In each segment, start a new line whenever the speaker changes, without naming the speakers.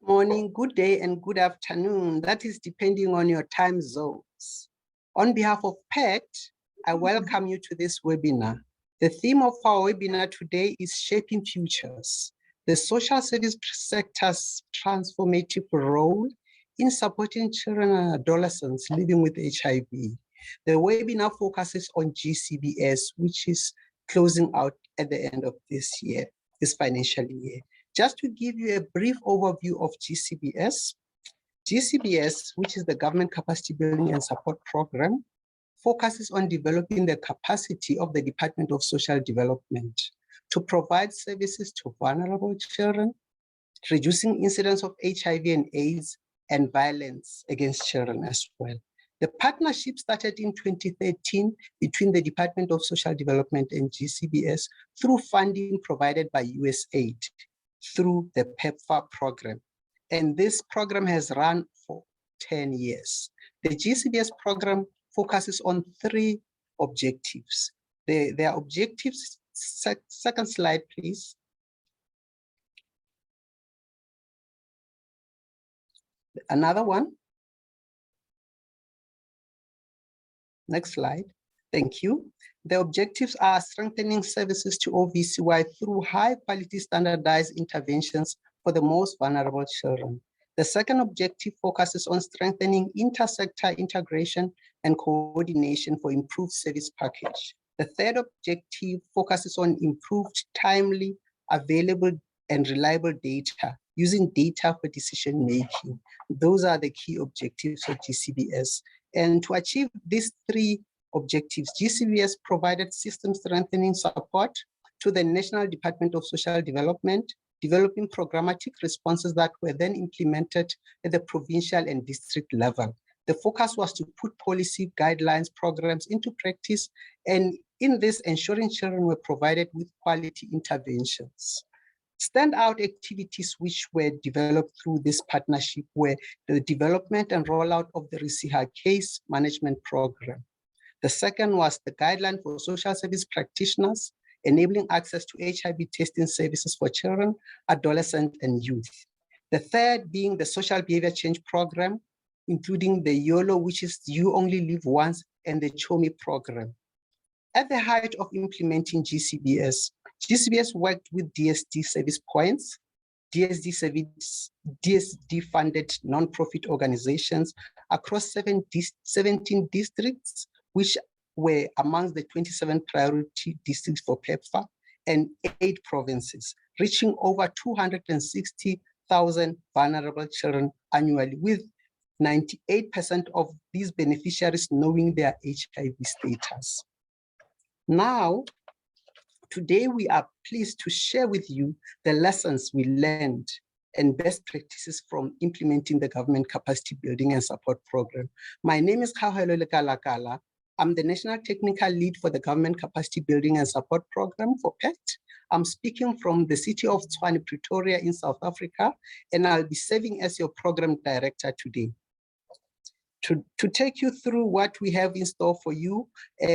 morning, good day, and good afternoon. That is depending on your time zones. On behalf of Pact, I welcome you to this webinar. The theme of our webinar today is Shaping Futures, the social service sector's transformative role in supporting children and adolescents living with HIV. The webinar focuses on GCBS, which is closing out at the end of this year, this financial year. Just to give you a brief overview of GCBS, which is the Government Capacity Building and Support Program, focuses on developing the capacity of the Department of Social Development to provide services to vulnerable children, reducing incidence of HIV and AIDS and violence against children as well. The partnership started in 2013 between the Department of Social Development and GCBS through funding provided by USAID through the PEPFAR program. And this program has run for 10 years. The GCBS program focuses on 3 objectives. Their objectives, second slide, please. Another one. Next slide. Thank you. The objectives are strengthening services to OVCY through high-quality standardized interventions for the most vulnerable children. The second objective focuses on strengthening inter-sector integration and coordination for improved service package. The third objective focuses on improved, timely, available, and reliable data, using data for decision making. Those are the key objectives of GCBS. And to achieve these 3 objectives, GCBS provided system strengthening support to the National Department of Social Development, developing programmatic responses that were then implemented at the provincial and district level. The focus was to put policy guidelines, programs into practice, and in this, ensuring children were provided with quality interventions. Standout activities which were developed through this partnership were the development and rollout of the RISIHA case management program. The second was the guideline for social service practitioners, enabling access to HIV testing services for children, adolescents, and youth. The third being the social behavior change program, including the YOLO, which is You Only Live Once, and the CHOMI program. At the height of implementing GCBS worked with DSD service points, DSD-funded nonprofit organizations across 17 districts, which were amongst the 27 priority districts for PEPFAR, and 8 provinces, reaching over 260,000 vulnerable children annually, with 98% of these beneficiaries knowing their HIV status. Now, today we are pleased to share with you the lessons we learned and best practices from implementing the Government Capacity Building and Support Program. My name is Kahelele Kalakala. I'm the National Technical Lead for the Government Capacity Building and Support Program for Pact. I'm speaking from the city of Tshwane, Pretoria in South Africa, and I'll be serving as your program director today. To take you through what we have in store for you,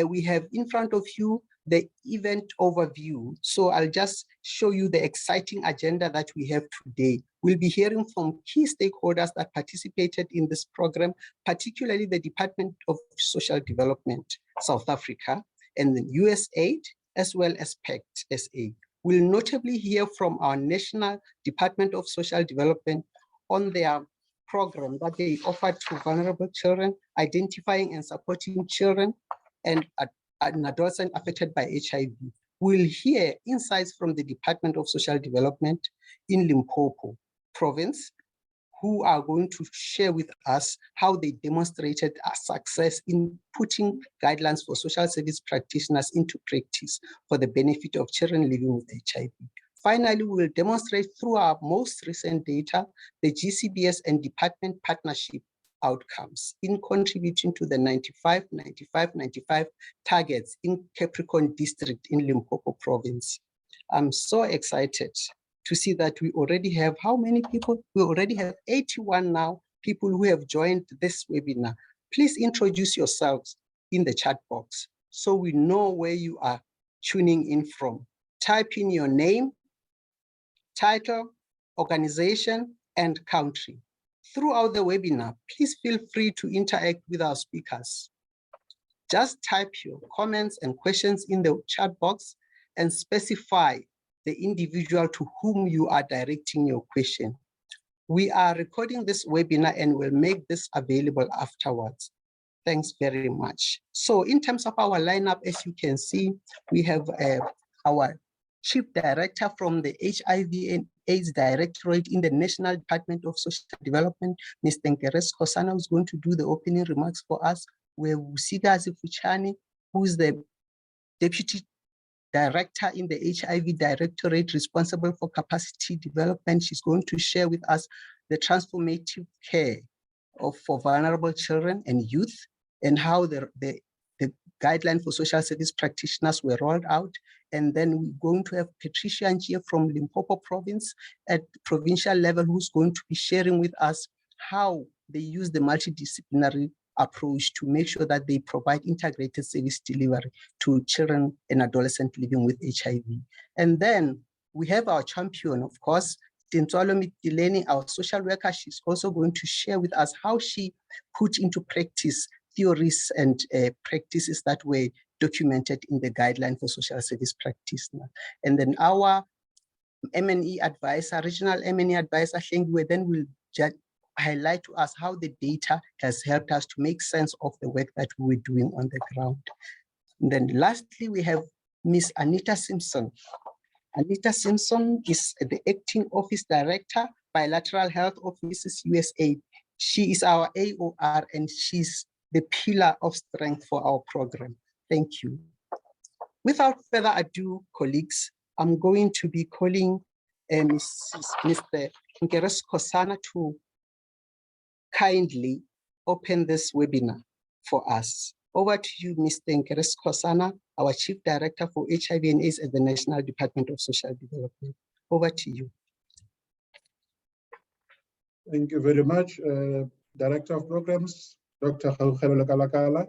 we have in front of you the event overview. So I'll just show you the exciting agenda that we have today. We'll be hearing from key stakeholders that participated in this program, particularly the Department of Social Development, South Africa, and the USAID, as well as Pact SA. We'll notably hear from our National Department of Social Development on their program that they offer to vulnerable children, identifying and supporting children and adolescents affected by HIV. We'll hear insights from the Department of Social Development in Limpopo province, who are going to share with us how they demonstrated a success in putting guidelines for social service practitioners into practice for the benefit of children living with HIV. Finally, we will demonstrate through our most recent data, the GCBS and department partnership outcomes in contributing to the 95-95-95 targets in Capricorn District in Limpopo Province. I'm so excited to see that we already have, how many people? We already have 81 now people who have joined this webinar. Please introduce yourselves in the chat box so we know where you are tuning in from. Type in your name, title, organization, and country. Throughout the webinar, please feel free to interact with our speakers. Just type your comments and questions in the chat box and specify the individual to whom you are directing your question. We are recording this webinar and will make this available afterwards. Thanks very much. So in terms of our lineup, as you can see, we have our Chief Director from the HIV and AIDS Directorate in the National Department of Social Development, Mr. Nkeres Kosana, who's going to do the opening remarks for us. We have Usigazi Fuchani, who is the Deputy Director in the HIV Directorate responsible for capacity development. She's going to share with us the transformative care for vulnerable children and youth and how the guideline for social service practitioners were rolled out. And then we're going to have Patricia Njie from Limpopo province at provincial level, who's going to be sharing with us how they use the multidisciplinary approach to make sure that they provide integrated service delivery to children and adolescents living with HIV. And then we have our champion, of course, Tintswalo Mitileni, our social worker. She's also going to share with us how she put into practice theories and practices that were documented in the guideline for social service practitioner. And then our M&E advisor, regional M&E advisor, Hlengiwe, then will highlight to us how the data has helped us to make sense of the work that we're doing on the ground. And then lastly, we have Ms. Anita Simpson. Anita Simpson is the Acting Office Director, Bilateral Health Offices USA. She is our AOR and she's the pillar of strength for our program. Thank you. Without further ado, colleagues, I'm going to be calling Mr. Nkeres Kosana to kindly open this webinar for us. Over to you, Mr. Nkeres Kosana, our Chief Director for HIV and AIDS at the National Department of Social Development. Over to you.
Thank you very much, Director of Programs, Dr. Gaugelo Kalakala.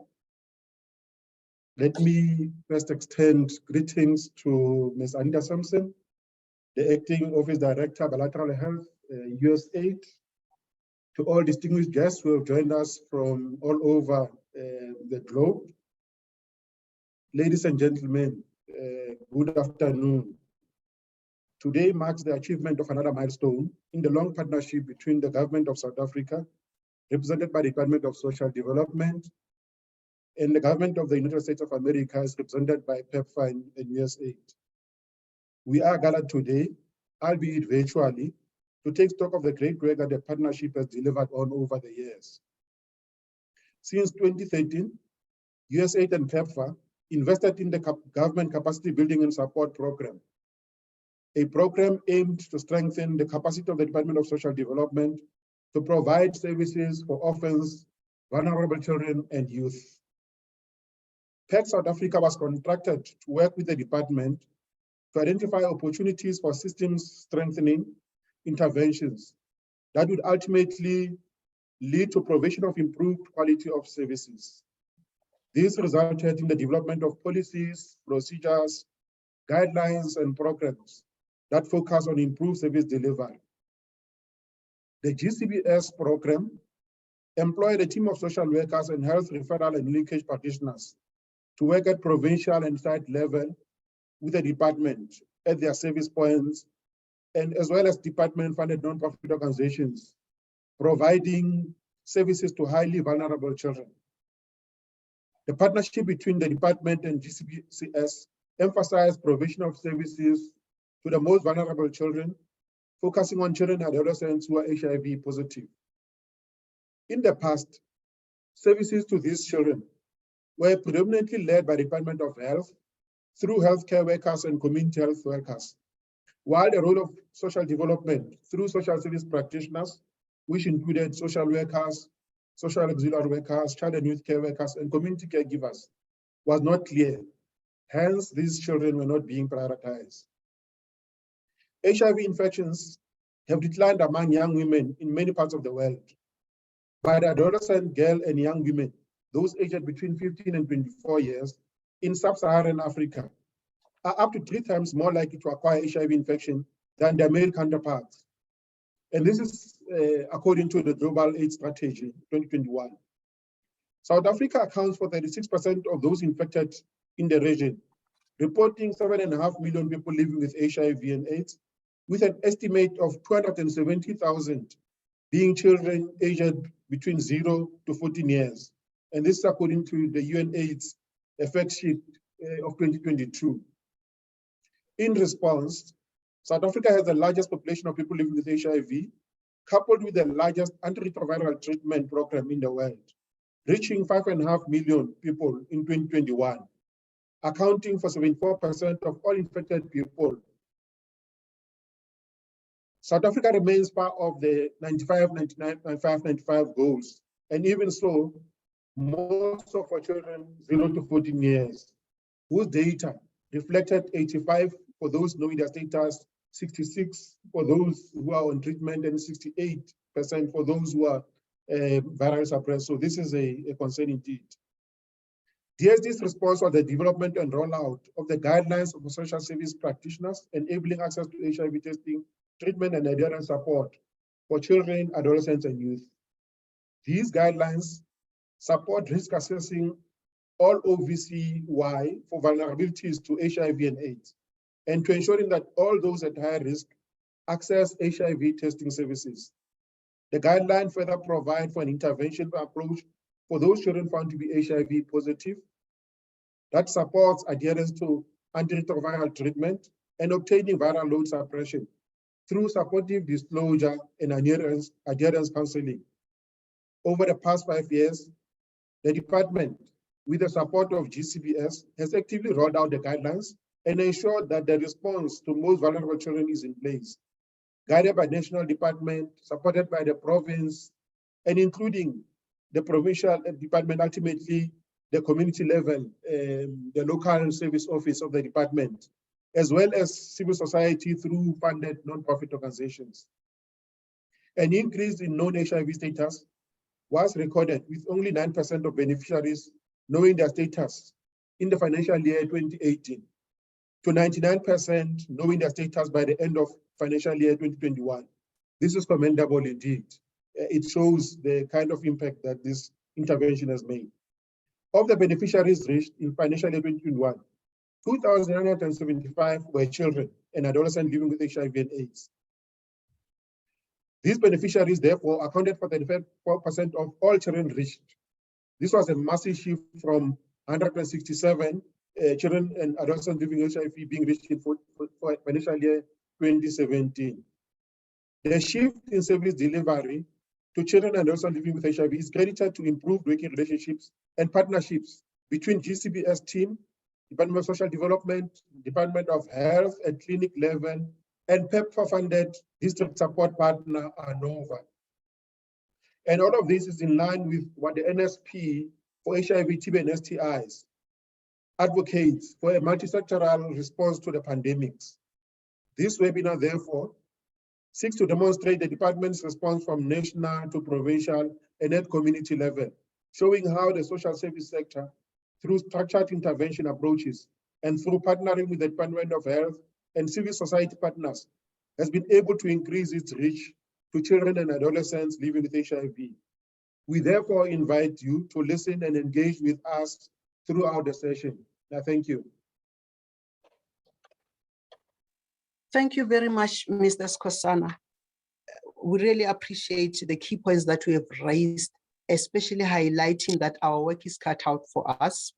Let me first extend greetings to Ms. Anita Simpson, the Acting Office Director, Bilateral Health, USAID, to all distinguished guests who have joined us from all over the globe. Ladies and gentlemen, good afternoon. Today marks the achievement of another milestone in the long partnership between the government of South Africa, represented by the Department of Social Development, and the government of the United States of America, is represented by PEPFAR and USAID. We are gathered today, albeit virtually, to take stock of the great work that the partnership has delivered on over the years. Since 2013, USAID and PEPFAR invested in the Government Capacity Building and Support Program, a program aimed to strengthen the capacity of the Department of Social Development to provide services for orphans, vulnerable children, and youth. Pact South Africa was contracted to work with the department to identify opportunities for systems strengthening interventions that would ultimately lead to provision of improved quality of services. This resulted in the development of policies, procedures, guidelines, and programs that focus on improved service delivery. The GCBS program employed a team of social workers and health referral and linkage practitioners to work at provincial and site level with the department at their service points, and as well as department-funded non-profit organizations, providing services to highly vulnerable children. The partnership between the department and GCBS emphasized provision of services to the most vulnerable children, focusing on children and adolescents who are HIV positive. In the past, services to these children were predominantly led by the Department of Health through healthcare workers and community health workers, while the role of social development through social service practitioners, which included social workers, social auxiliary workers, child and youth care workers, and community caregivers, was not clear. Hence, these children were not being prioritized. HIV infections have declined among young women in many parts of the world, but adolescent girl and young women, those aged between 15 and 24 years, in sub-Saharan Africa, are up to 3 times more likely to acquire HIV infection than their male counterparts. And this is according to the Global AIDS Strategy 2021. South Africa accounts for 36% of those infected in the region, reporting 7.5 million people living with HIV and AIDS, with an estimate of 270,000 being children aged between 0 to 14 years. And this is according to the UNAIDS effect sheet of 2022. In response, South Africa has the largest population of people living with HIV, coupled with the largest antiretroviral treatment program in the world, reaching 5.5 million people in 2021, accounting for 74% of all infected people. South Africa remains part of the 95, 99, 95, 95 goals. And even so, most of our children 0 to 14 years, whose data reflected 85 for those knowing their status, 66 for those who are on treatment, and 68% for those who are viral suppressed. So this is a concern indeed. DSD's response was the development and rollout of the guidelines for social service practitioners, enabling access to HIV testing, treatment, and adherence support for children, adolescents, and youth. These guidelines support risk assessing all OVCY for vulnerabilities to HIV and AIDS, and to ensuring that all those at high risk access HIV testing services. The guideline further provide for an intervention approach for those children found to be HIV positive that supports adherence to antiretroviral treatment and obtaining viral load suppression through supportive disclosure and adherence counseling. Over the past 5 years, the department, with the support of GCBS, has actively rolled out the guidelines and ensured that the response to most vulnerable children is in place, guided by national department, supported by the province, and including the provincial department, ultimately the community level, the local service office of the department, as well as civil society through funded non-profit organizations. An increase in non-HIV status was recorded, with only 9% of beneficiaries knowing their status in the financial year 2018, to 99% knowing their status by the end of financial year 2021. This is commendable indeed. It shows the kind of impact that this intervention has made. Of the beneficiaries reached in financial year 2021, 2,975 were children and adolescents living with HIV and AIDS. These beneficiaries, therefore, accounted for 35% of all children reached. This was a massive shift from 167 children and adolescents living with HIV being reached for financial year 2017. The shift in service delivery to children and adolescents living with HIV is credited to improved working relationships and partnerships between GCBS team, Department of Social Development, Department of Health at clinic level, and PEPFAR-funded district support partner ANOVA. And all of this is in line with what the NSP for HIV, TB, and STIs advocates for a multisectoral response to the pandemics. This webinar, therefore, seeks to demonstrate the department's response from national to provincial and at community level, showing how the social service sector, through structured intervention approaches and through partnering with the Department of Health and civil society partners, has been able to increase its reach to children and adolescents living with HIV. We therefore invite you to listen and engage with us throughout the session. Now, thank you.
Thank you very much, Mr. Skosana. We really appreciate the key points that we have raised, especially highlighting that our work is cut out for us,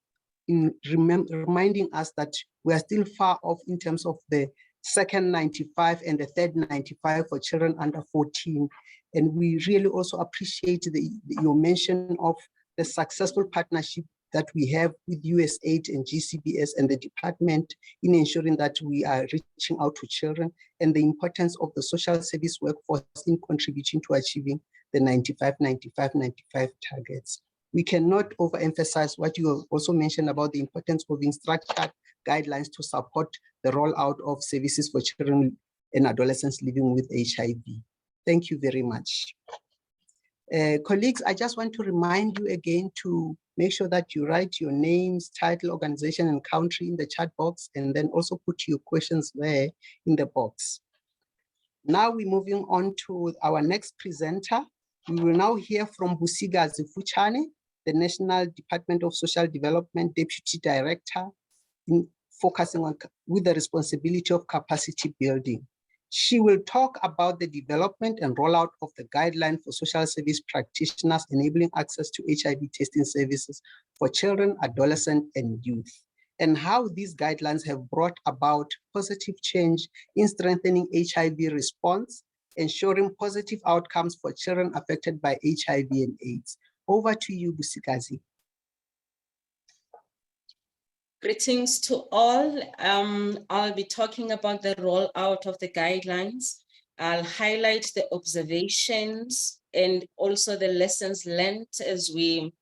in reminding us that we are still far off in terms of the second 95 and the third 95 for children under 14. And we really also appreciate your mention of the successful partnership that we have with USAID and GCBS and the department in ensuring that we are reaching out to children, and the importance of the social service workforce in contributing to achieving the 95-95-95 targets. We cannot overemphasize what you also mentioned about the importance of structured guidelines to support the rollout of services for children and adolescents living with HIV. Thank you very much. Colleagues, I just want to remind you again to make sure that you write your names, title, organization, and country in the chat box, and then also put your questions there in the box. Now we're moving on to our next presenter. We will now hear from Busigazi Fuchane, the National Department of Social Development Deputy Director, focusing on with the responsibility of capacity building. She will talk about the development and rollout of the guideline for social service practitioners enabling access to HIV testing services for children, adolescents, and youth, and how these guidelines have brought about positive change in strengthening HIV response, ensuring positive outcomes for children affected by HIV and AIDS. Over to you, Busikazi.
Greetings to all. I'll be talking about the rollout of the guidelines. I'll highlight the observations and also the lessons learned as we're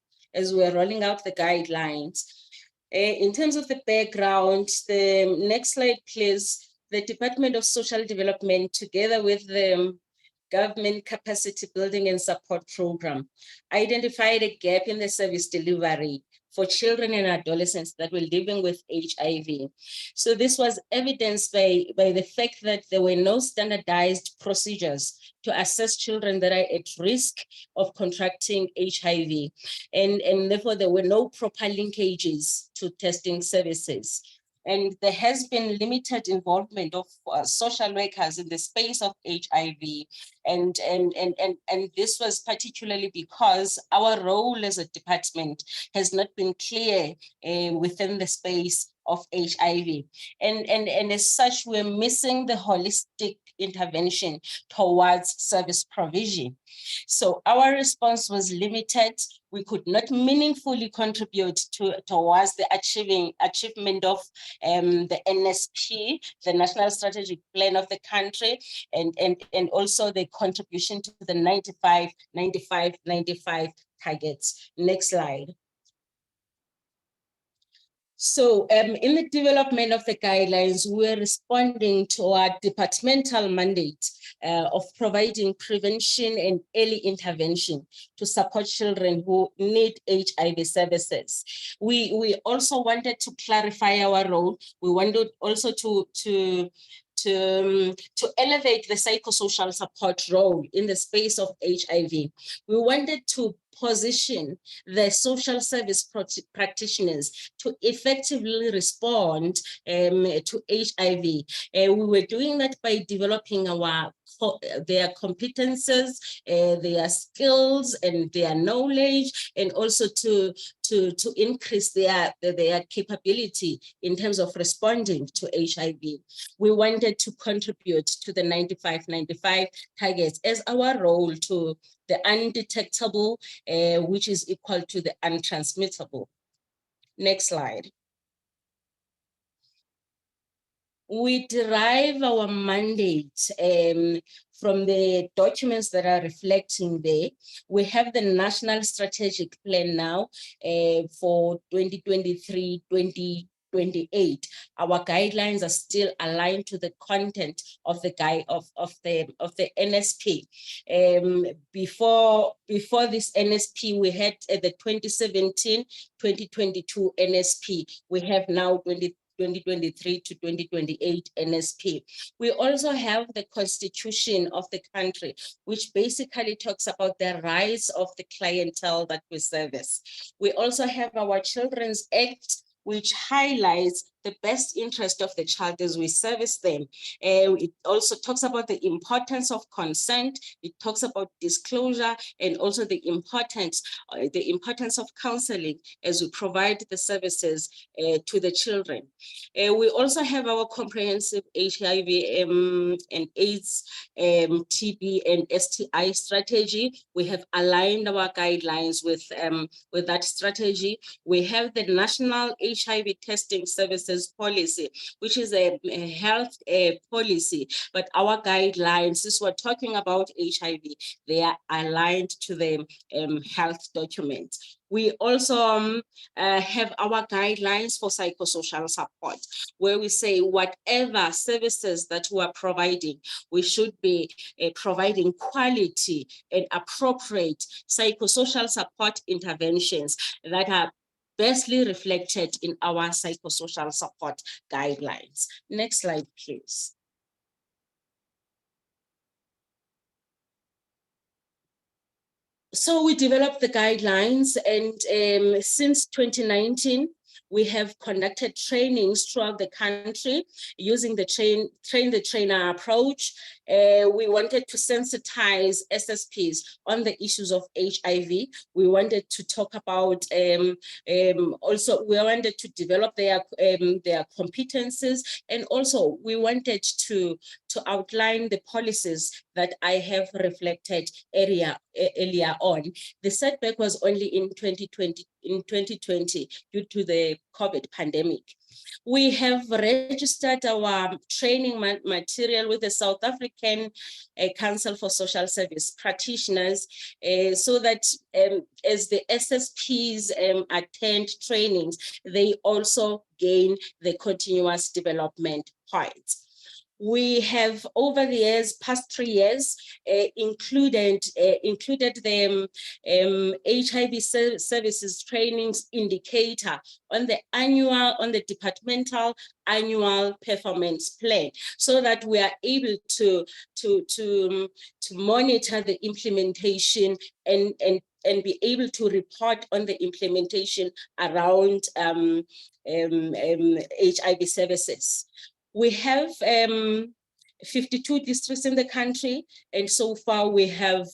rolling out the guidelines. In terms of the background, the next slide, please. The Department of Social Development, together with the Government Capacity Building and Support Program, identified a gap in the service delivery for children and adolescents that were living with HIV. So this was evidenced by the fact that there were no standardized procedures to assess children that are at risk of contracting HIV. And therefore there were no proper linkages to testing services. And there has been limited involvement of social workers in the space of HIV. And this was particularly because our role as a department has not been clear within the space of HIV. And as such, we're missing the holistic intervention towards service provision. So our response was limited. We could not meaningfully contribute towards the achievement of the NSP, the National Strategic Plan of the country, and also the contribution to the 95-95-95 targets. Next slide. So in the development of the guidelines, we're responding to our departmental mandate of providing prevention and early intervention to support children who need HIV services. We also wanted to clarify our role. We wanted also to elevate the psychosocial support role in the space of HIV. We wanted to position the social service practitioners to effectively respond to HIV. We were doing that by developing their competences, their skills, and their knowledge, and also to increase their capability in terms of responding to HIV. We wanted to contribute to the 95-95 targets as our role to the undetectable, which is equal to the untransmittable. Next slide. We derive our mandate from the documents that are reflecting there. We have the National Strategic Plan now for 2023-2028. Our guidelines are still aligned to the content of the NSP. Before this NSP, we had the 2017-2022 NSP. We have now 2023 to 2028 NSP. We also have the Constitution of the country, which basically talks about the rights of the clientele that we service. We also have our Children's Act, which highlights the best interest of the child as we service them. It also talks about the importance of consent. It talks about disclosure and also the importance of counseling as we provide the services to the children. We also have our comprehensive HIV and AIDS, TB and STI strategy. We have aligned our guidelines with that strategy. We have the National HIV Testing Services Policy, which is a health policy, but our guidelines, since we're talking about HIV, they are aligned to the health document. We also have our guidelines for psychosocial support, where we say whatever services that we are providing, we should be providing quality and appropriate psychosocial support interventions that are bestly reflected in our psychosocial support guidelines. Next slide, please. So we developed the guidelines, and since 2019, we have conducted trainings throughout the country using the train the trainer approach. We wanted to sensitize SSPs on the issues of HIV. We wanted to talk about, also we wanted to develop their competencies, and also we wanted to outline the policies that I have reflected earlier on. The setback was only in 2020 due to the COVID pandemic. We have registered our training material with the South African Council for Social Service Practitioners, so that as the SSPs attend trainings, they also gain the continuous development points. We have, over the years, past 3 years, included the HIV services trainings indicator on the departmental annual performance plan, so that we are able to monitor the implementation and be able to report on the implementation around HIV services. We have 52 districts in the country, and so far we have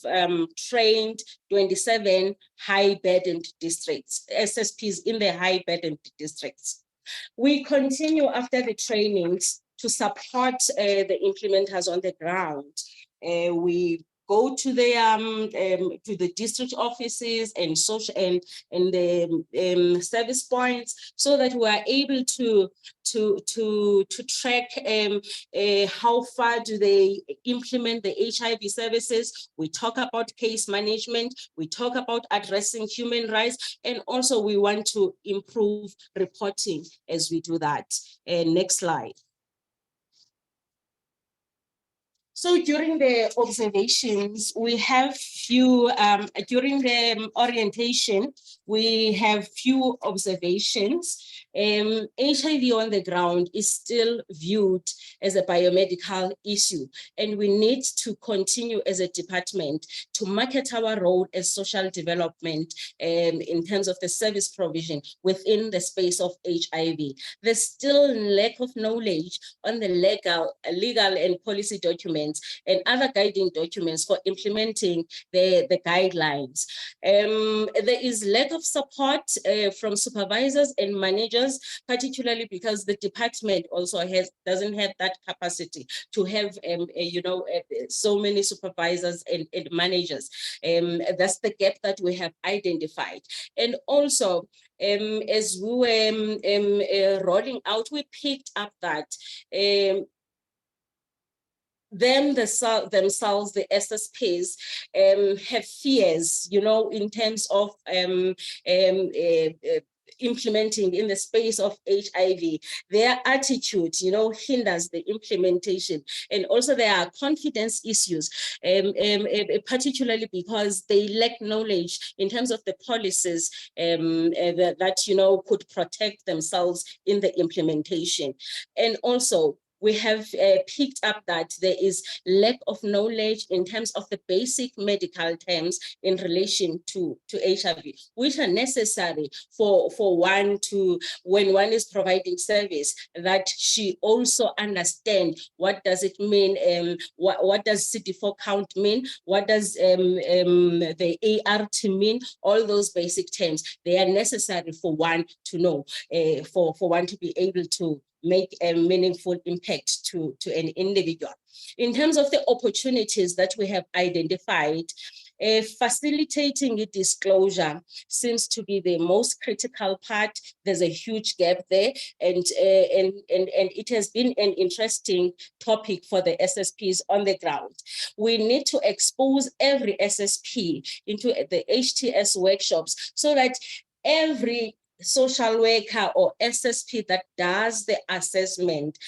trained 27 high-burdened districts, SSPs in the high-burdened districts. We continue after the trainings to support the implementers on the ground. We go to the district offices and social and the service points, so that we are able to track how far do they implement the HIV services. We talk about case management, we talk about addressing human rights, and also we want to improve reporting as we do that. Next slide. So during the observations, we have few, during the orientation, we have few observations. HIV on the ground is still viewed as a biomedical issue, and we need to continue as a department to market our role as social development in terms of the service provision within the space of HIV. There's still lack of knowledge on the legal and policy documents and other guiding documents for implementing the guidelines. There is lack of support from supervisors and managers, particularly because the department also doesn't have that capacity to have so many supervisors and managers. That's the gap that we have identified. And also, as we were rolling out, we picked up that themselves, the SSPs, have fears, in terms of implementing in the space of HIV. Their attitude, hinders the implementation. And also there are confidence issues, particularly because they lack knowledge in terms of the policies that could protect themselves in the implementation. And also, we have picked up that there is lack of knowledge in terms of the basic medical terms in relation to HIV, which are necessary for one to, when one is providing service, that she also understand what does it mean, what does CD4 count mean, what does the ART mean, all those basic terms. They are necessary for one to know, for one to be able to make a meaningful impact to an individual. In terms of the opportunities that we have identified, facilitating a disclosure seems to be the most critical part. There's a huge gap there, and it has been an interesting topic for the SSPs on the ground. We need to expose every SSP into the HTS workshops so that every social worker or SSP that does the assessment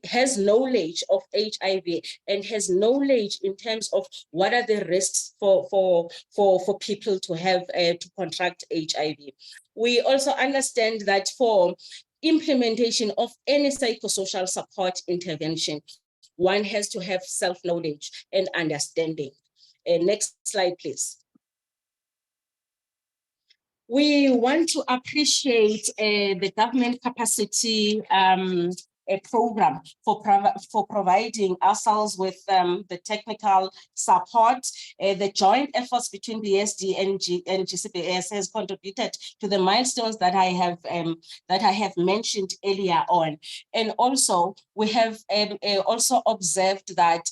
has knowledge of HIV and has knowledge in terms of what are the risks for people to have to contract HIV. We also understand that for implementation of any psychosocial support intervention, one has to have self-knowledge and understanding. Next slide, please. We want to appreciate the government capacity a program for providing ourselves with the technical support. The joint efforts between BSD and GCPS has contributed to the milestones that I have mentioned earlier on. And also, we have also observed that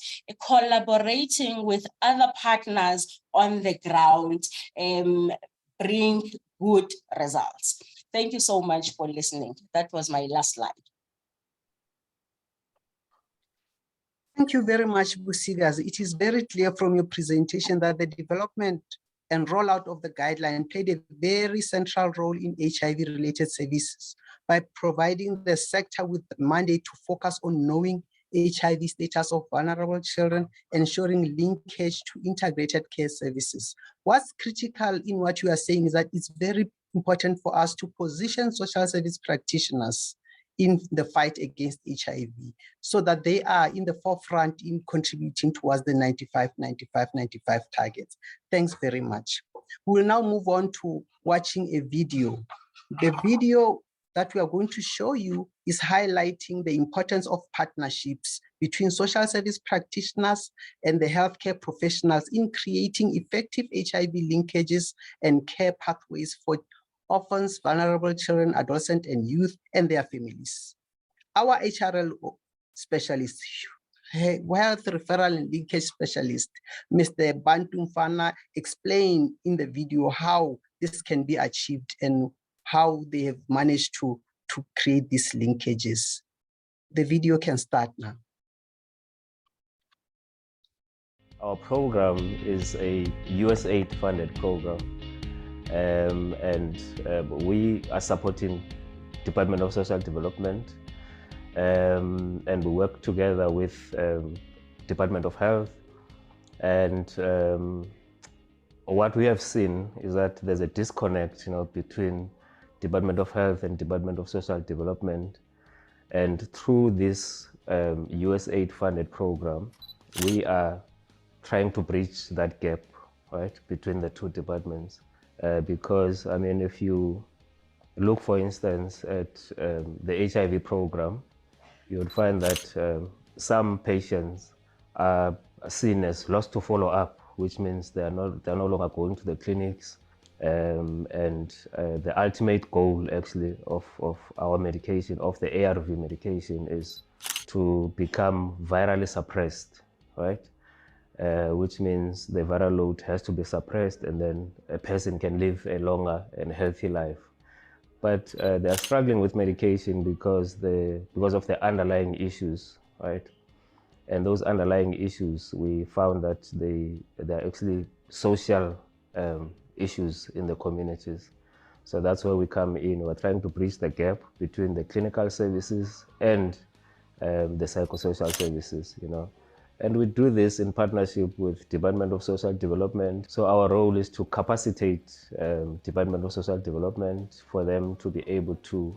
collaborating with other partners on the ground bring good results. Thank you so much for listening. That was my last slide.
Thank you very much, Busigas. It is very clear from your presentation that the development and rollout of the guideline played a very central role in HIV-related services by providing the sector with the mandate to focus on knowing HIV status of vulnerable children, ensuring linkage to integrated care services. What's critical in what you are saying is that it's very important for us to position social service practitioners in the fight against HIV, so that they are in the forefront in contributing towards the 95 targets. Thanks very much. We will now move on to watching a video. The video that we are going to show you is highlighting the importance of partnerships between social service practitioners and the healthcare professionals in creating effective HIV linkages and care pathways for orphans, vulnerable children, adolescents, and youth, and their families. Our HRL specialist, health referral and linkage specialist, Mr. Bantu Mfana, explained in the video how this can be achieved and how they have managed to create these linkages. The video can start now.
Our program is a USAID funded program. We are supporting Department of Social Development, and we work together with Department of Health. And what we have seen is that there's a disconnect, between Department of Health and Department of Social Development. And through this USAID funded program, we are trying to bridge that gap, right, between the two departments. Because, I mean, if you look, for instance, at the HIV program, you would find that some patients are seen as lost to follow up, which means they're no longer going to the clinics. The ultimate goal, actually, of our medication, of the ARV medication, is to become virally suppressed, right? Which means the viral load has to be suppressed, and then a person can live a longer and healthy life. But they are struggling with medication because of the underlying issues, right? And those underlying issues, we found that they're actually social issues in the communities. So that's where we come in. We're trying to bridge the gap between the clinical services and the psychosocial services, And we do this in partnership with Department of Social Development. So our role is to capacitate Department of Social Development for them to be able to,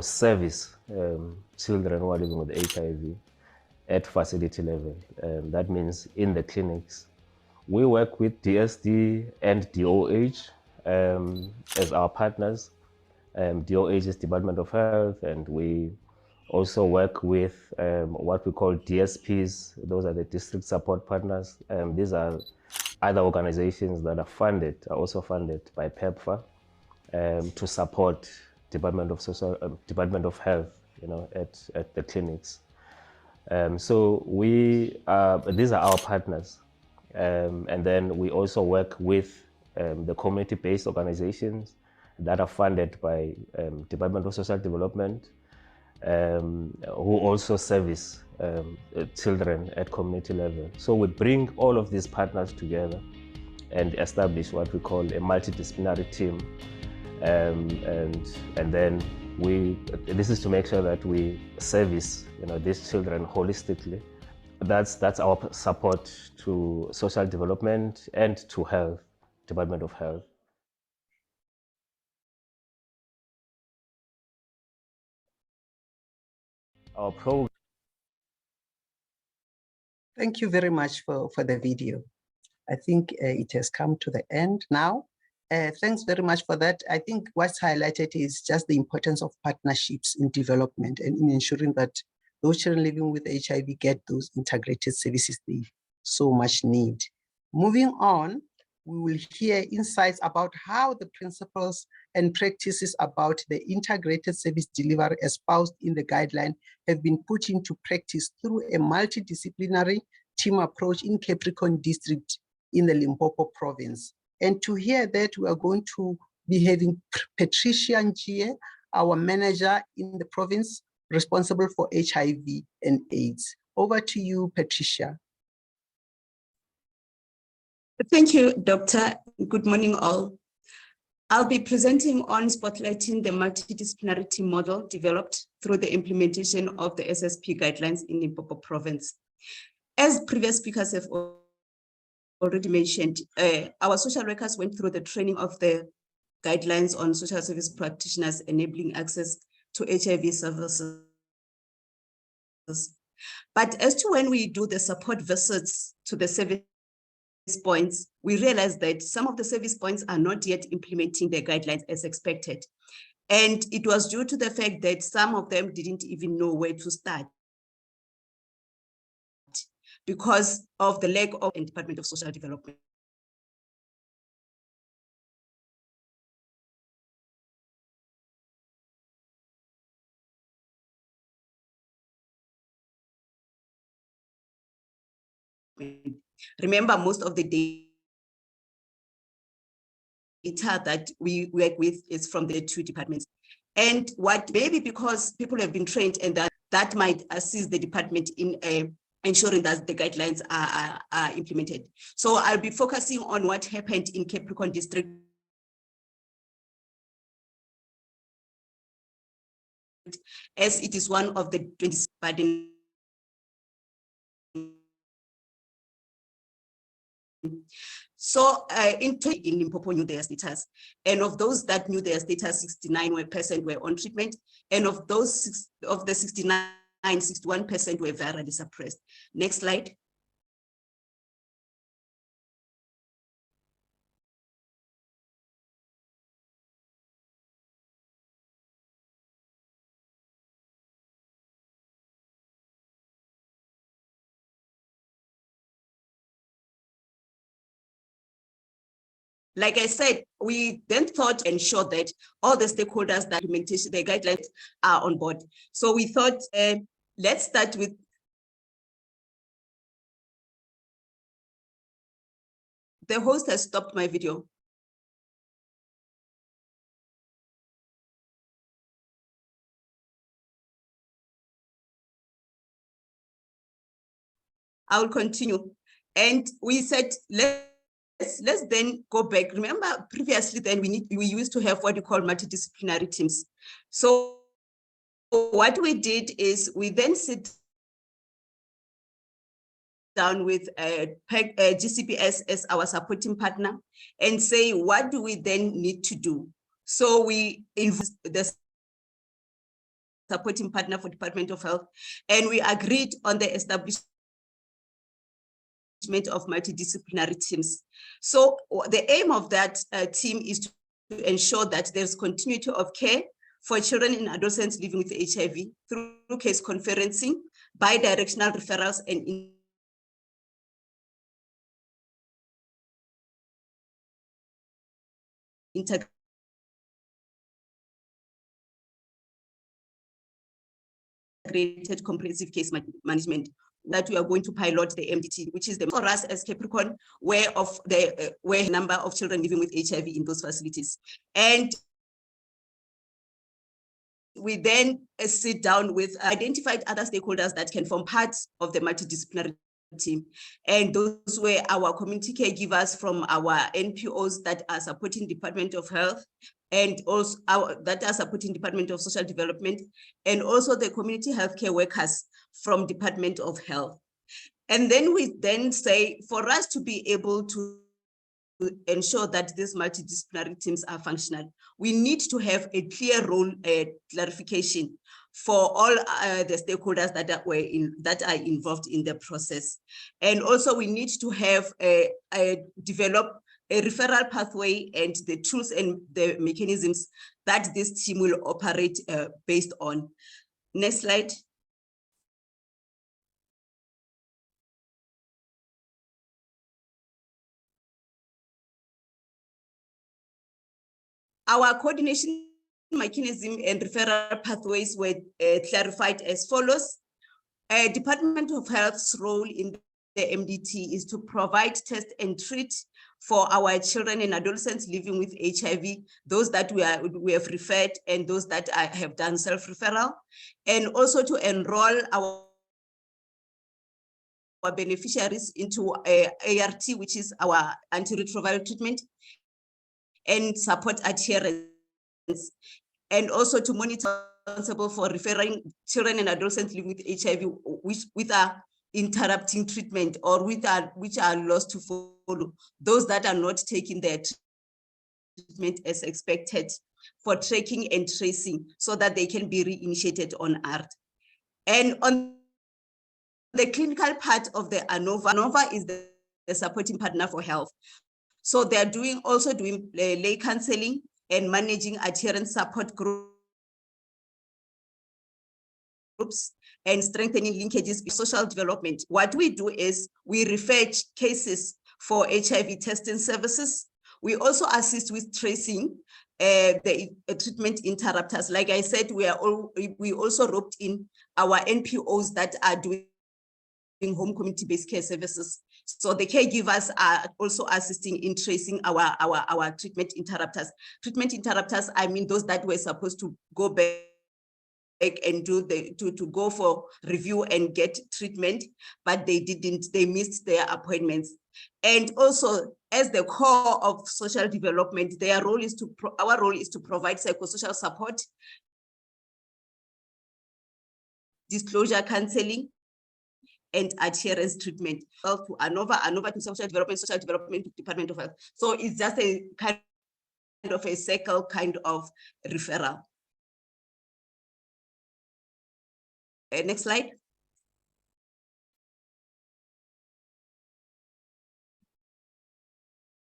service children who are living with HIV at facility level. That means in the clinics. We work with DSD and DOH as our partners. DOH is Department of Health, and we also work with what we call DSPs. Those are the district support partners. These are other organizations that are also funded by PEPFAR to support Department of Health, at the clinics. So these are our partners. And then we also work with the community-based organizations that are funded by Department of Social Development, who also service children at community level. So we bring all of these partners together and establish what we call a multidisciplinary team. And then this is to make sure that we service these children holistically. That's our support to social development and to health, Department of Health. Our program.
Thank you very much for the video. I think it has come to the end now. Thanks very much for that. I think what's highlighted is just the importance of partnerships in development and in ensuring that those children living with HIV get those integrated services they so much need. Moving on, we will hear insights about how the principles and practices about the integrated service delivery espoused in the guideline have been put into practice through a multidisciplinary team approach in Capricorn District in the Limpopo province. And to hear that, we are going to be having Patricia Njie, our manager in the province, responsible for HIV and AIDS. Over to you, Patricia.
Thank you, Doctor. Good morning, all. I'll be presenting on spotlighting the multidisciplinary team model developed through the implementation of the SSP guidelines in Limpopo province. As previous speakers have already mentioned, our social workers went through the training of the guidelines on social service practitioners enabling access to HIV services. But as to when we do the support visits to the service points, we realized that some of the service points are not yet implementing the guidelines as expected. And it was due to the fact that some of them didn't even know where to start because of the lack of the Department of Social Development. Remember, most of the data that we work with is from the two departments. And what maybe because people have been trained and that might assist the department in ensuring that the guidelines are implemented. So I'll be focusing on what happened in Capricorn District as it is one of the 20 So in Limpopo knew their status, and of those that knew their status, 69% were on treatment, and of those of the 69, 61% were virally suppressed. Next slide. Like I said, we then thought and ensured that all the stakeholders that implementation, the guidelines are on board. So we thought, let's start with the host has stopped my video. I will continue. And we said, let's then go back. Remember, previously then we used to have what you call multidisciplinary teams. So what we did is we then sit down with GCPS as our supporting partner and say, what do we then need to do? So we involved the supporting partner for Department of Health, and we agreed on the establishment of multidisciplinary teams. So the aim of that team is to ensure that there's continuity of care for children and adolescents living with HIV through case conferencing, bi-directional referrals, and integrated comprehensive case management that we are going to pilot the MDT, which is for us as Capricorn, where number of children living with HIV in those facilities. And we then sit down with identified other stakeholders that can form part of the multidisciplinary team. And those were our community caregivers from our NPOs that are supporting Department of Health, and also that are supporting Department of Social Development, and also the community healthcare workers from Department of Health. And then we then say, for us to be able to ensure that these multidisciplinary teams are functional, we need to have a clear role clarification for all the stakeholders that are involved in the process. And also we need to have develop a referral pathway and the tools and the mechanisms that this team will operate based on. Next slide. Our coordination mechanism and referral pathways were clarified as follows. Department of Health's role in the MDT is to provide, test and treat for our children and adolescents living with HIV, those that we have referred and those that have done self-referral, and also to enroll our beneficiaries into ART, which is our antiretroviral treatment, and support adherence, and also to monitor responsible for referring children and adolescents living with HIV with are interrupting treatment or which are lost to follow, those that are not taking their treatment as expected, for tracking and tracing so that they can be reinitiated on ART. And on the clinical part of the ANOVA is the supporting partner for health. So they're also doing lay counseling and managing adherence support groups and strengthening linkages with social development. What we do is we refer cases for HIV testing services. We also assist with tracing the treatment interrupters. Like I said, we also roped in our NPOs that are doing home community-based care services. So the caregivers are also assisting in tracing our treatment interrupters. Treatment interrupters, I mean those that were supposed to go back and to go for review and get treatment, but they didn't, they missed their appointments. And also, as the core of social development, our role is to provide psychosocial support, disclosure counseling, and adherence treatment. To ANOVA to social development to Department of Health. So it's just a kind of a circle kind of referral. Next slide.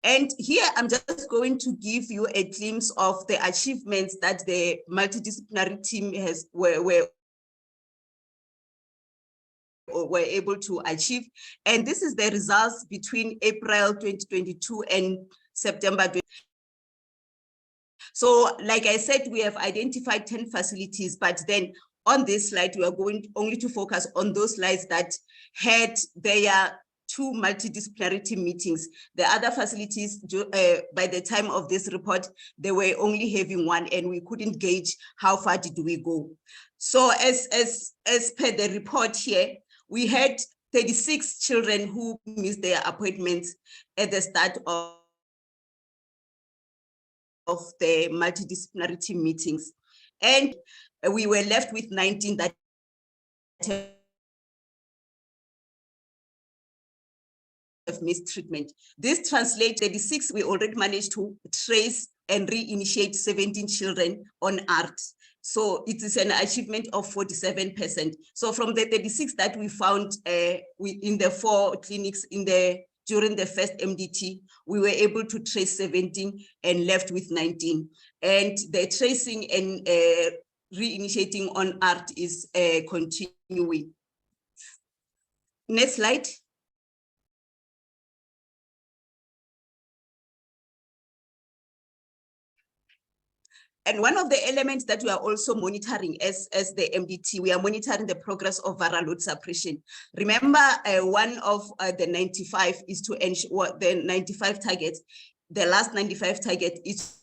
And here I'm just going to give you a glimpse of the achievements that the multidisciplinary team were able to achieve. And this is the results between April 2022 and September 2022. So like I said, we have identified 10 facilities, but then on this slide, we are going only to focus on those slides that had their 2 multidisciplinary team meetings. The other facilities, by the time of this report, they were only having 1, and we couldn't gauge how far did we go. So as per the report here, we had 36 children who missed their appointments at the start of the multidisciplinary team meetings. And we were left with 19 that have missed treatment. This translates 36, we already managed to trace and reinitiate 17 children on ART. So it is an achievement of 47%. So from the 36 that we found in the 4 clinics during the first MDT, we were able to trace 17 and left with 19. And the tracing and reinitiating on ART is continuing. Next slide. And one of the elements that we are also monitoring as the MDT, we are monitoring the progress of viral load suppression. Remember, one of the 95 is to ensure the 95 targets. The last 95 target is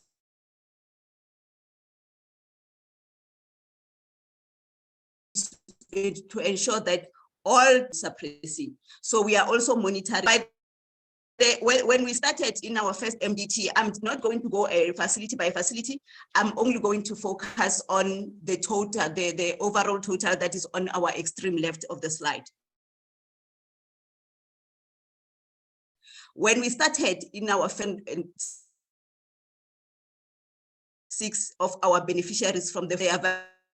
to ensure that all suppressing. So we are also monitoring. When we started in our first MDT, I'm not going to go facility by facility. I'm only going to focus on the total, the overall total that is on our extreme left of the slide. When we started in our 6 of our beneficiaries from the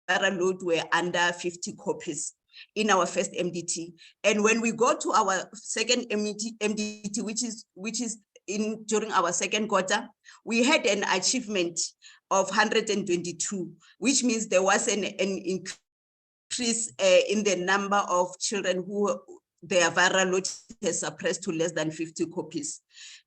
viral load were under 50 copies in our first MDT. And when we go to our second MDT, which is during our second quarter, we had an achievement of 122, which means there was an increase in the number of children who their viral load has suppressed to less than 50 copies.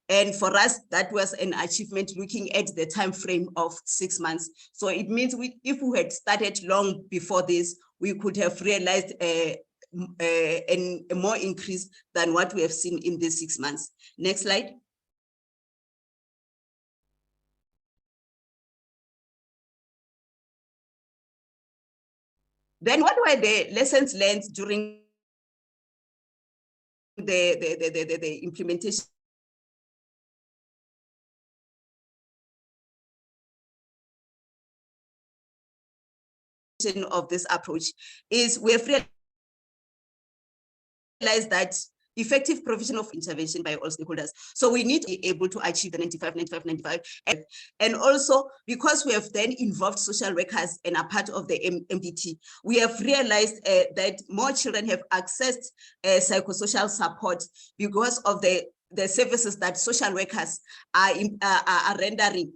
And for us, that was an achievement looking at the time frame of 6 months. So it means if we had started long before this, we could have realized a more increase than what we have seen in these 6 months. Next slide. Then what were the lessons learned during the implementation of this approach? Is we have realized that effective provision of intervention by all stakeholders. So we need to be able to achieve the 95. And also, because we have then involved social workers and are part of the MDT, we have realized that more children have accessed psychosocial support because of the services that social workers are rendering.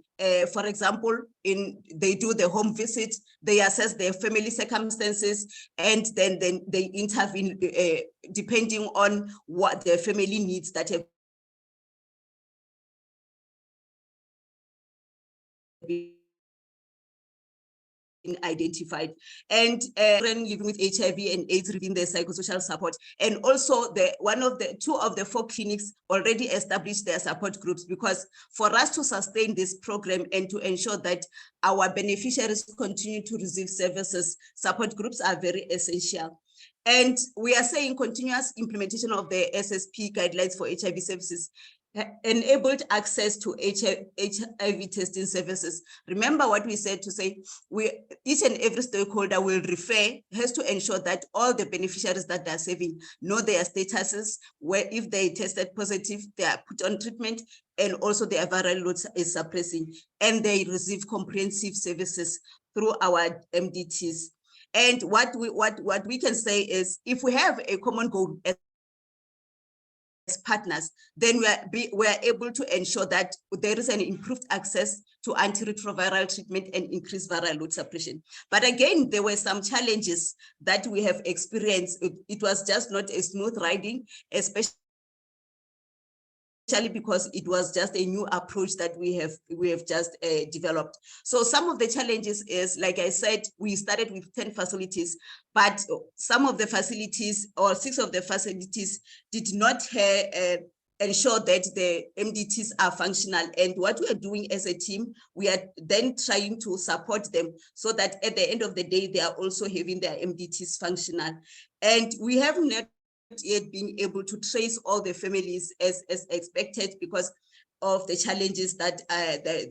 For example, they do the home visit, they assess their family circumstances, and then they intervene depending on what their family needs that have been identified, and living with HIV and AIDS within the psychosocial support. And also two of the 4 clinics already established their support groups, because for us to sustain this program and to ensure that our beneficiaries continue to receive services, support groups are very essential. And we are saying continuous implementation of the SSP guidelines for HIV services enabled access to HIV testing services. Remember what we said to say, each and every stakeholder has to ensure that all the beneficiaries that they're serving know their statuses, where if they tested positive, they are put on treatment, and also their viral load is suppressing, and they receive comprehensive services through our MDTs. And what we can say is, if we have a common goal as partners, then we are able to ensure that there is an improved access to antiretroviral treatment and increased viral load suppression. But again, there were some challenges that we have experienced. It was just not a smooth riding, especially because it was just a new approach that we have just developed. So some of the challenges is, like I said, we started with 10 facilities, but some of the facilities, or 6 of the facilities, did not ensure that the MDTs are functional. And what we are doing as a team, we are then trying to support them so that at the end of the day, they are also having their MDTs functional. And we have not yet being able to trace all the families as expected because of the challenges that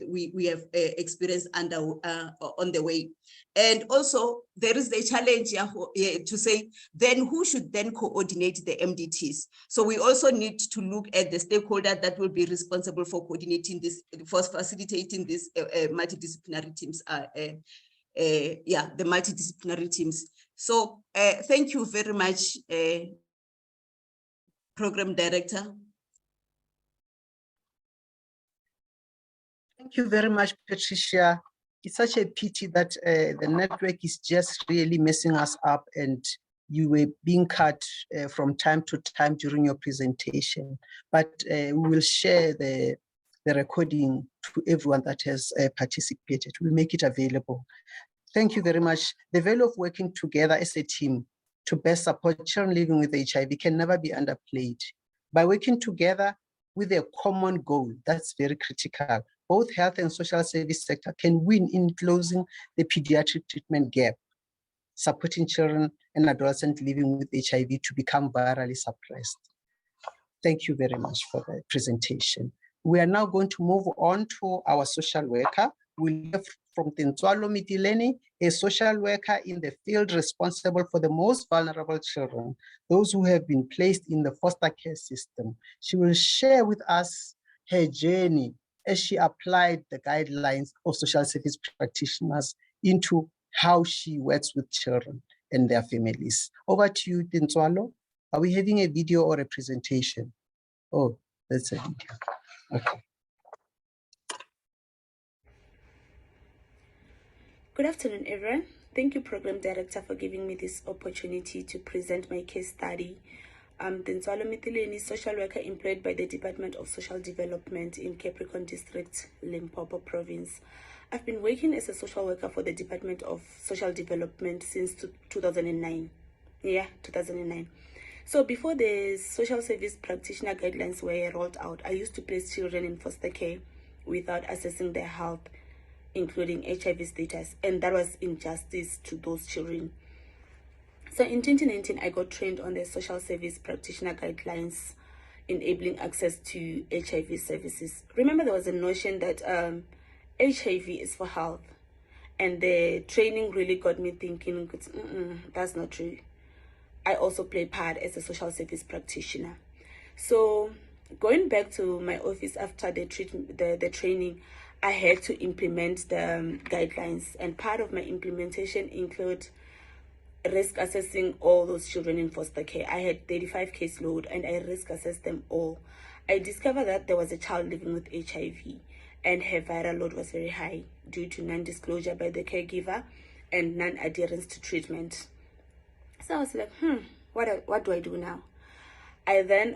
we have experienced on the way. And also there is the challenge to say, then who should then coordinate the MDTs? So we also need to look at the stakeholder that will be responsible for coordinating this, for facilitating this multidisciplinary teams, the multidisciplinary teams. So thank you very much, Program Director.
Thank you very much, Patricia. It's such a pity that the network is just really messing us up, and you were being cut from time to time during your presentation. But we will share the recording to everyone that has participated. We'll make it available. Thank you very much. The value of working together as a team to best support children living with HIV can never be underplayed. By working together with a common goal, that's very critical. Both health and social service sector can win in closing the pediatric treatment gap, supporting children and adolescents living with HIV to become virally suppressed. Thank you very much for the presentation. We are now going to move on to our social worker. We'll hear from Tenswalo Mitileni, a social worker in the field responsible for the most vulnerable children, those who have been placed in the foster care system. She will share with us her journey as she applied the guidelines of social service practitioners into how she works with children and their families. Over to you, Dintswalo. Are we having a video or a presentation? Oh, that's a video. Okay.
Good afternoon, everyone. Thank you, Program Director, for giving me this opportunity to present my case study. I'm Dintswalo Mithileni, social worker employed by the Department of Social Development in Capricorn District, Limpopo Province. I've been working as a social worker for the Department of Social Development since 2009. Yeah, 2009. So before the social service practitioner guidelines were rolled out, I used to place children in foster care without assessing their health, including HIV status, and that was injustice to those children. So in 2019, I got trained on the social service practitioner guidelines enabling access to HIV services. Remember, there was a notion that HIV is for health, and the training really got me thinking, that's not true. I also play part as a social service practitioner. So going back to my office after the training, I had to implement the guidelines, and part of my implementation include risk assessing all those children in foster care. I had 35 caseload and I risk assessed them all. I discovered that there was a child living with HIV and her viral load was very high due to non-disclosure by the caregiver and non-adherence to treatment. So I was like, what do I do now? I then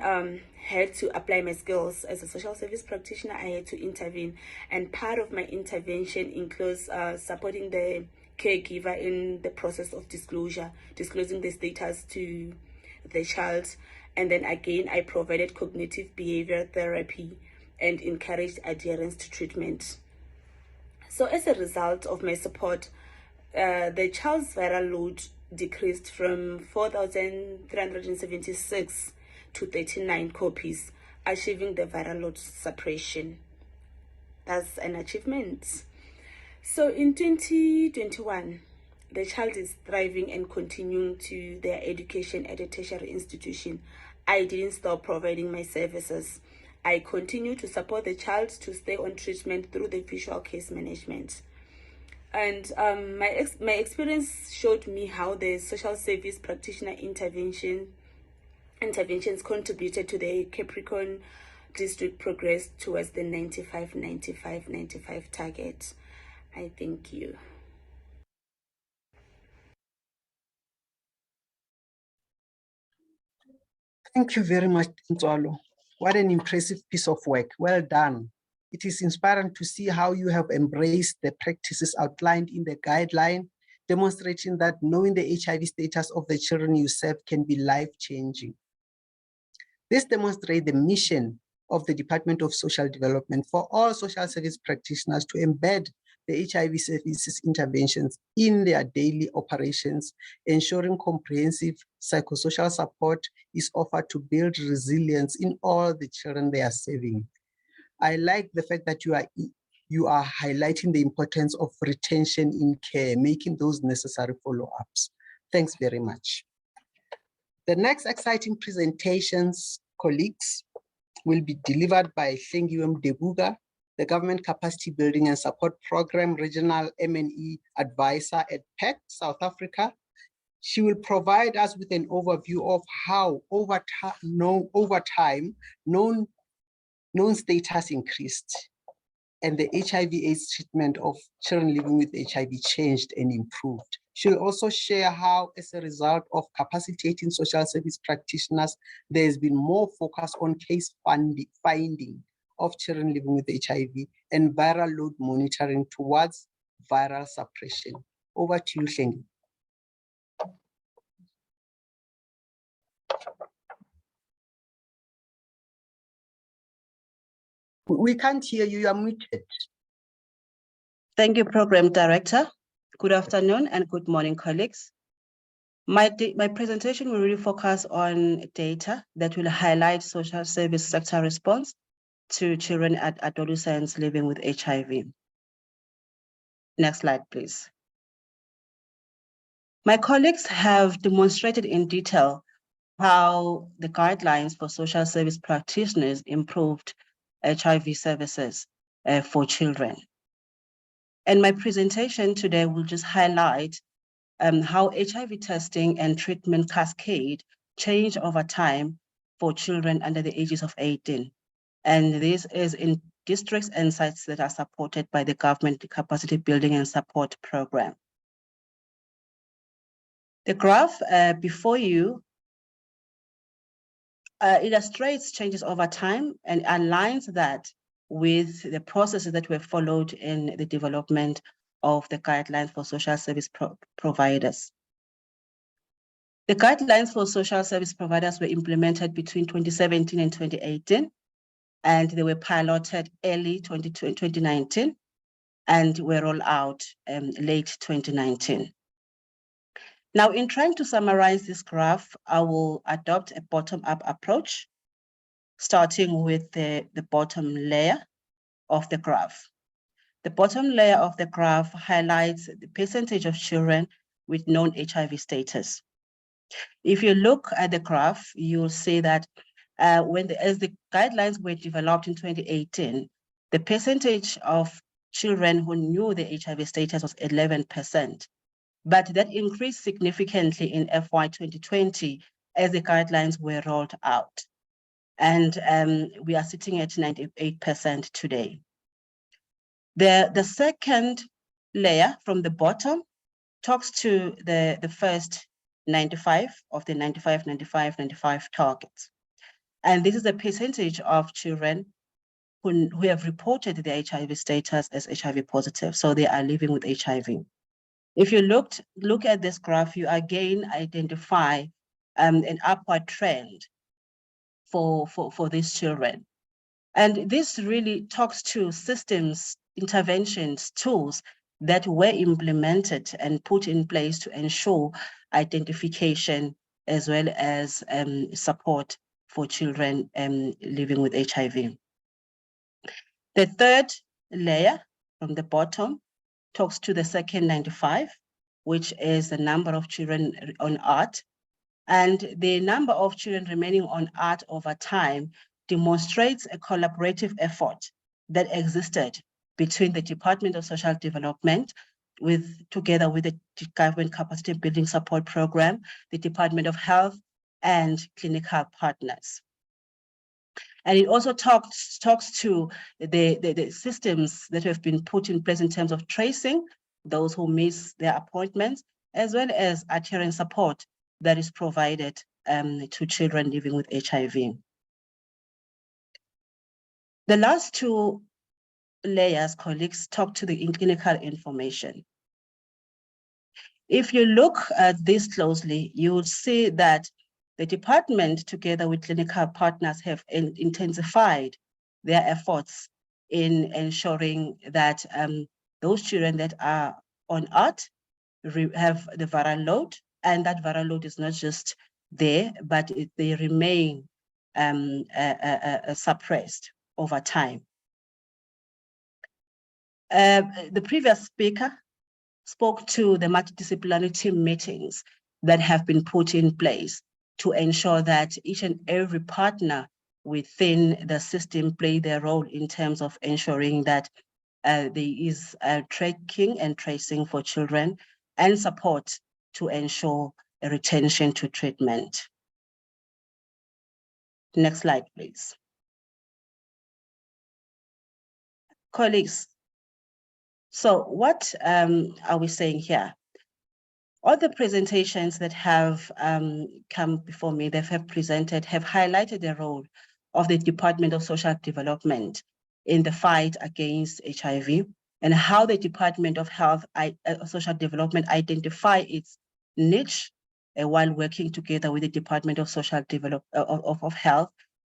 had to apply my skills as a social service practitioner. I had to intervene, and part of my intervention includes supporting the caregiver in the process of disclosing the status to the child. And then again, I provided cognitive behavior therapy and encouraged adherence to treatment. So as a result of my support, the child's viral load decreased from 4,376 to 39 copies, achieving the viral load suppression. That's an achievement. So in 2021, the child is thriving and continuing to their education at a tertiary institution. I didn't stop providing my services. I continue to support the child to stay on treatment through the visual case management. And my experience showed me how the social service practitioner interventions contributed to the Capricorn District progress towards the 95-95-95 target. I thank you.
Thank you very much, Ntswalo. What an impressive piece of work. Well done. It is inspiring to see how you have embraced the practices outlined in the guideline, demonstrating that knowing the HIV status of the children you serve can be life-changing. This demonstrates the mission of the Department of Social Development for all social service practitioners to embed the HIV services interventions in their daily operations, ensuring comprehensive psychosocial support is offered to build resilience in all the children they are serving. I like the fact that you are highlighting the importance of retention in care, making those necessary follow-ups. Thanks very much. The next exciting presentations, colleagues, will be delivered by Hlengiwe Debuga, the Government Capacity Building and Support Program Regional M&E Advisor at Pact, South Africa. She will provide us with an overview of how over time, known status increased and the HIV/AIDS treatment of children living with HIV changed and improved. She'll also share how, as a result of capacitating social service practitioners, there's been more focus on case finding of children living with HIV and viral load monitoring towards viral suppression. Over to you, Hlengiwe. We can't hear you, you are muted.
Thank you, Program Director. Good afternoon and good morning, colleagues. My presentation will really focus on data that will highlight social service sector response to children and adolescents living with HIV. Next slide, please. My colleagues have demonstrated in detail how the guidelines for social service practitioners improved HIV services for children.
And my presentation today will just highlight how HIV testing and treatment cascade change over time for children under the ages of 18. And this is in districts and sites that are supported by the government capacity building and support program. The graph before you illustrates changes over time and aligns that with the processes that were followed in the development of the guidelines for social service providers. The guidelines for social service providers were implemented between 2017 and 2018, and they were piloted early 2019 and were rolled out late 2019. Now, in trying to summarize this graph, I will adopt a bottom-up approach, starting with the bottom layer of the graph. The bottom layer of the graph highlights the percentage of children with known HIV status. If you look at the graph, you'll see that as the guidelines were developed in 2018, the percentage of children who knew the HIV status was 11%. But that increased significantly in FY 2020 as the guidelines were rolled out. And we are sitting at 98% today. The second layer from the bottom talks to the first 95 of the 95 targets. And this is the percentage of children who have reported their HIV status as HIV positive, so they are living with HIV. If you look at this graph, you again identify an upward trend for these children. And this really talks to systems, interventions, tools that were implemented and put in place to ensure identification as well as support for children living with HIV. The third layer from the bottom talks to the second 95, which is the number of children on ART. And the number of children remaining on ART over time demonstrates a collaborative effort that existed between the Department of Social Development together with the Government Capacity Building Support Program, the Department of Health, and clinical partners. And it also talks to the systems that have been put in place in terms of tracing those who miss their appointments, as well as adherence support that is provided to children living with HIV. The last two layers, colleagues, talk to the clinical information. If you look at this closely, you will see that the department, together with clinical partners, have intensified their efforts in ensuring that those children that are on ART have the viral load, and that viral load is not just there, but they remain suppressed over time. The previous speaker spoke to the multidisciplinary team meetings that have been put in place to ensure that each and every partner within the system play their role in terms of ensuring that there is tracking and tracing for children and support to ensure a retention to treatment. Next slide, please. Colleagues, so what are we saying here? All the presentations that have come before me, that have presented, have highlighted the role of the Department of Social Development in the fight against HIV and how the Department of Health, Social Development identify its niche while working together with the Department of Social Development of Health,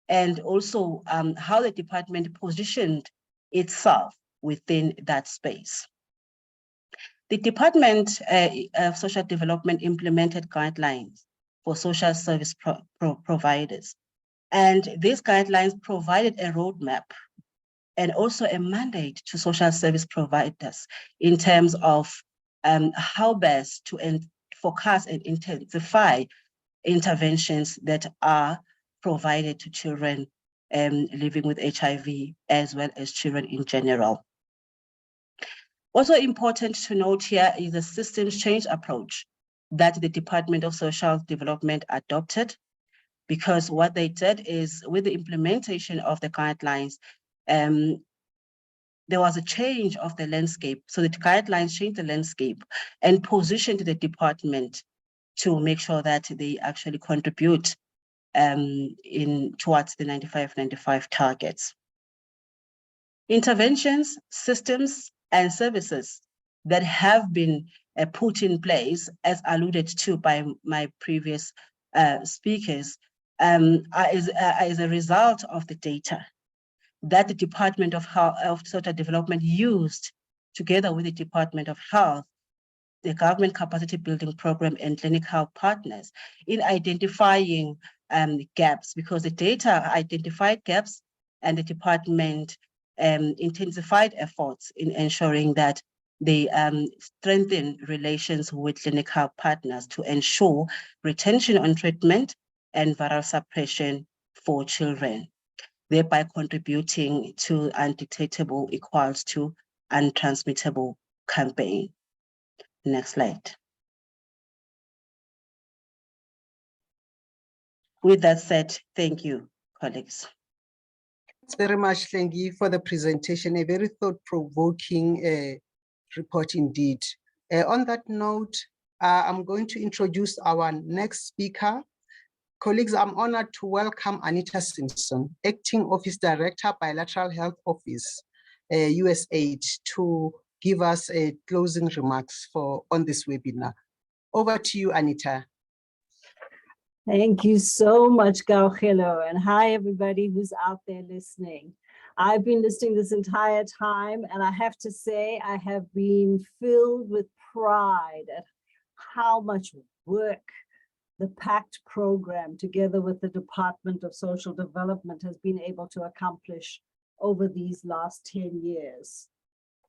and also how the department positioned itself within that space. The Department of Social Development implemented guidelines for social service providers. And these guidelines provided a roadmap and also a mandate to social service providers in terms of how best to forecast and intensify interventions that are provided to children living with HIV, as well as children in general. Also important to note here is the systems change approach that the Department of Social Development adopted, because what they did is with the implementation of the guidelines, there was a change of the landscape. So the guidelines changed the landscape and positioned the department to make sure that they actually contribute towards the 95-95 targets. Interventions, systems, and services that have been put in place, as alluded to by my previous speakers, is a result of the data that the Department of Social Development used together with the Department of Health, the government capacity building program, and clinical partners in identifying gaps, because the data identified gaps and the department intensified efforts in ensuring that they strengthen relations with clinical partners to ensure retention on treatment and viral suppression for children, thereby contributing to undetectable equals to untransmittable campaign. Next slide. With that said, thank you, colleagues.
Thanks very much, Hlengi, for the presentation, a very thought-provoking report indeed. On that note, I'm going to introduce our next speaker. Colleagues, I'm honored to welcome Anita Simpson, Acting Office Director, Bilateral Health Office, USAID, to give us closing remarks on this webinar. Over to you, Anita.
Thank you so much, Gaugelo, and hi everybody who's out there listening. I've been listening this entire time, and I have to say I have been filled with pride at how much work the Pact program, together with the Department of Social Development, has been able to accomplish over these last 10 years.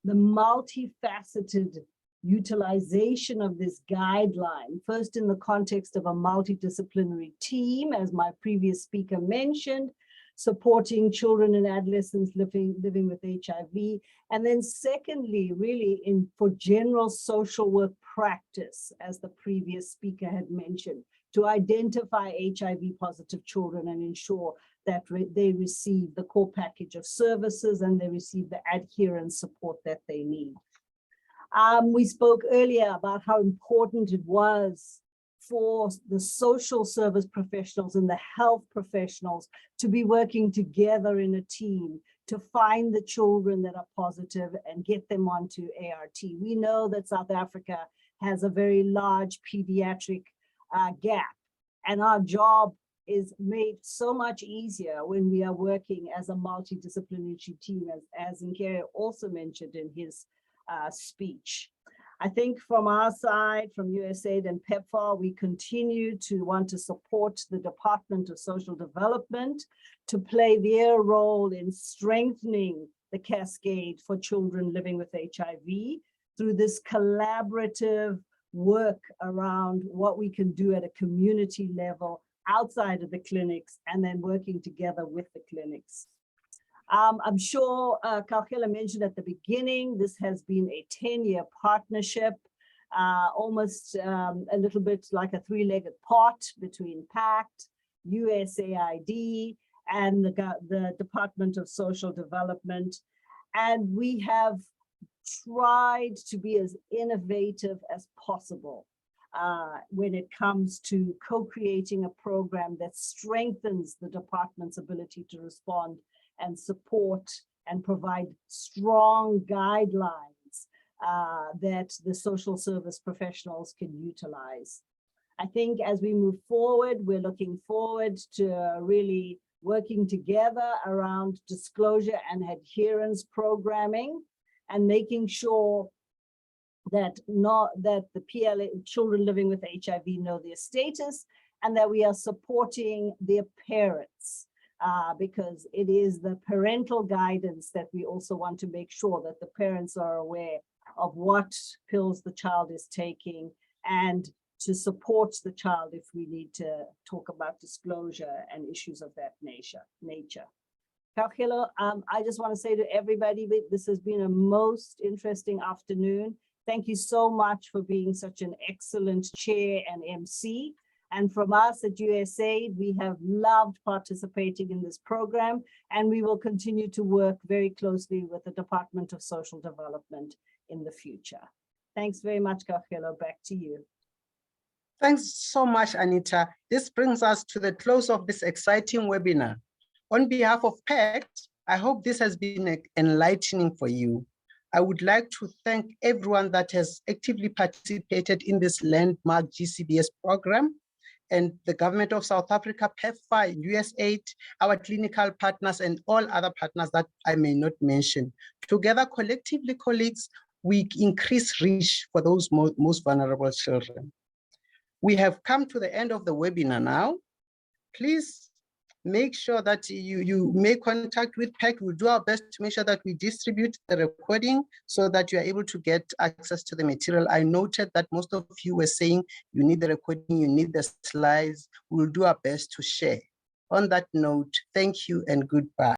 The multifaceted utilization of this guideline, first in the context of a multidisciplinary team, as my previous speaker mentioned, supporting children and adolescents living with HIV, and then secondly, really for general social work practice, as the previous speaker had mentioned, to identify HIV positive children and ensure that they receive the core package of services and they receive the adherence support that they need. We spoke earlier about how important it was for the social service professionals and the health professionals to be working together in a team to find the children that are positive and get them onto ART. We know that South Africa has a very large pediatric gap, and our job is made so much easier when we are working as a multidisciplinary team, as Nkere also mentioned in his speech. I think from our side, from USAID and PEPFAR, we continue to want to support the Department of Social Development to play their role in strengthening the cascade for children living with HIV through this collaborative work around what we can do at a community level outside of the clinics, and then working together with the clinics. I'm sure Gaugelo mentioned at the beginning, this has been a 10-year partnership, almost a little bit like a three-legged pot between Pact, USAID, and the Department of Social Development. And we have tried to be as innovative as possible when it comes to co-creating a program that strengthens the department's ability to respond and support and provide strong guidelines that the social service professionals can utilize. I think as we move forward, we're looking forward to really working together around disclosure and adherence programming, and making sure that the PLA children living with HIV know their status, and that we are supporting their parents, because it is the parental guidance that we also want to make sure that the parents are aware of what pills the child is taking, and to support the child if we need to talk about disclosure and issues of that nature. Kaukelo, I just want to say to everybody that this has been a most interesting afternoon. Thank you so much for being such an excellent chair and MC. And from us at USAID, we have loved participating in this program, and we will continue to work very closely with the Department of Social Development in the future. Thanks very much, Kaukelo. Back to you.
Thanks so much, Anita. This brings us to the close of this exciting webinar. On behalf of Pact, I hope this has been enlightening for you. I would like to thank everyone that has actively participated in this landmark GCBS program, and the government of South Africa, PEPFAR, USAID, our clinical partners, and all other partners that I may not mention. Together, collectively, colleagues, we increase reach for those most vulnerable children. We have come to the end of the webinar now. Please make sure that you make contact with Pact. We'll do our best to make sure that we distribute the recording so that you are able to get access to the material. I noted that most of you were saying you need the recording, you need the slides. We'll do our best to share. On that note, thank you and goodbye.